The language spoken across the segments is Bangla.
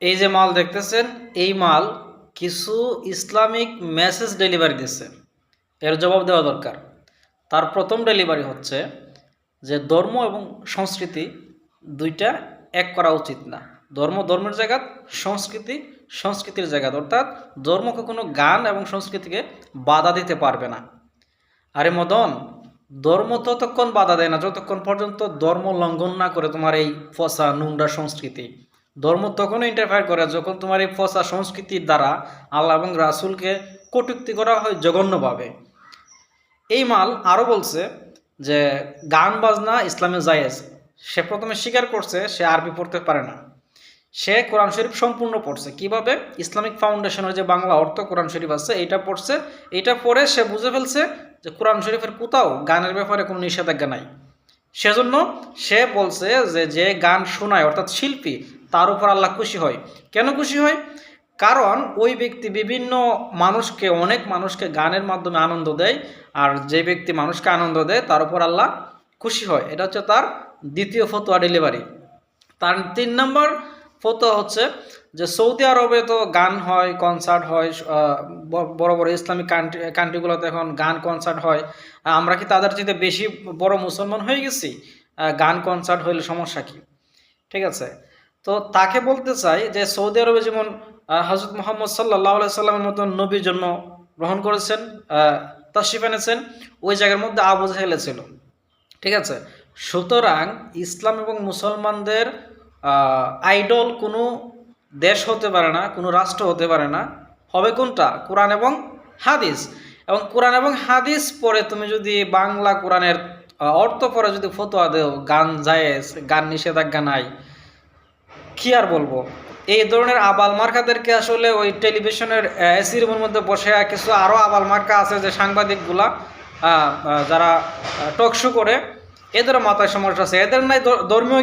এই যে মাল দেখতেছেন, এই মাল কিছু ইসলামিক মেসেজ ডেলিভারি দিচ্ছে, এর জবাব দেওয়া দরকার। তার প্রথম ডেলিভারি হচ্ছে যে ধর্ম এবং সংস্কৃতি দুইটা এক করা উচিত না। ধর্ম ধর্মের জায়গা, সংস্কৃতি সংস্কৃতির জায়গা, অর্থাৎ ধর্ম কখনো গান এবং সংস্কৃতিকে বাধা দিতে পারবে না। আরে মদন, ধর্ম ততক্ষণ বাধা দেয় না যতক্ষণ পর্যন্ত ধর্ম লঙ্ঘন না করে তোমার এই ফসা নোংরা সংস্কৃতি। ধর্ম তখনও ইন্টারফেয়ার করে যখন তোমার এই ফসা সংস্কৃতির দ্বারা আল্লাহ এবং রাসূলকে কটূক্তি করা হয় জঘন্যভাবে। এই মাল আরও বলছে যে গান বাজনা ইসলামে জায়েজ। সে প্রথমে স্বীকার করছে সে আরবি পড়তে পারে না, সে কোরআন শরীফ সম্পূর্ণ পড়ছে। কিভাবে? ইসলামিক ফাউন্ডেশনের যে বাংলা অর্থ কোরআন শরীফ আছে এইটা পড়ছে। এইটা পড়ে সে বুঝে ফেলছে যে কোরআন শরীফের কোথাও গানের ব্যাপারে কোনো নিষেধাজ্ঞা নাই। সেজন্য সে বলছে যে যে গান শোনায় অর্থাৎ শিল্পী, তার উপর আল্লাহ খুশি হয়। কেন খুশি হয়? কারণ ওই ব্যক্তি বিভিন্ন মানুষকে, অনেক মানুষকে গানের মাধ্যমে আনন্দ দেয়, আর যে ব্যক্তি মানুষকে আনন্দ দেয় তার উপর আল্লাহ খুশি হয়। এটা হচ্ছে তার দ্বিতীয় ফতোয়া ডেলিভারি। তার ৩ নম্বর ফতোয়া হচ্ছে যে সৌদি আরবে তো গান হয়, কনসার্ট হয়, বড় বড় ইসলামিক কান্ট্রিগুলোতে এখন গান কনসার্ট হয়। আমরা কি তাদের চেয়ে বেশি বড় মুসলমান হয়ে গেছি? গান কনসার্ট হইলে সমস্যা কি? ঠিক আছে, তো তাকে বলতে চাই যে সৌদি আরবে যেমন হজরত মোহাম্মদ সাল্লাহ সাল্লামের মতন নবীর জন্ম গ্রহণ করেছেন, তাশরিফ এনেছেন, ওই জায়গার মধ্যে আবু জাহেল ছিল। ঠিক আছে, সুতরাং ইসলাম এবং মুসলমানদের আইডল কোনো দেশ হতে পারে না, কোনো রাষ্ট্র হতে পারে না। হবে কোনটা? কোরআন এবং হাদিস। এবং কোরআন এবং হাদিস পড়ে তুমি যদি বাংলা কোরআনের অর্থ পড়ে যদি ফতোয়া দেও গান জায়েজ, গান নিষেধাজ্ঞা নাই, কি আর বলবো। এই ধরনের আবাল মার্কাদেরকে আসলে ওই টেলিভিশনের এসি রুমের মধ্যে বসে কিছু আরও আবাল মার্কা আছে যে সাংবাদিকগুলা যারা টকশো করে, এদের মাথায় সমস্যা আছে। এদের নাই ধর্মীয়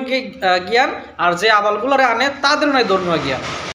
জ্ঞান, আর যে আবালগুলোরে আনে তাদের নাই ধর্মীয় জ্ঞান।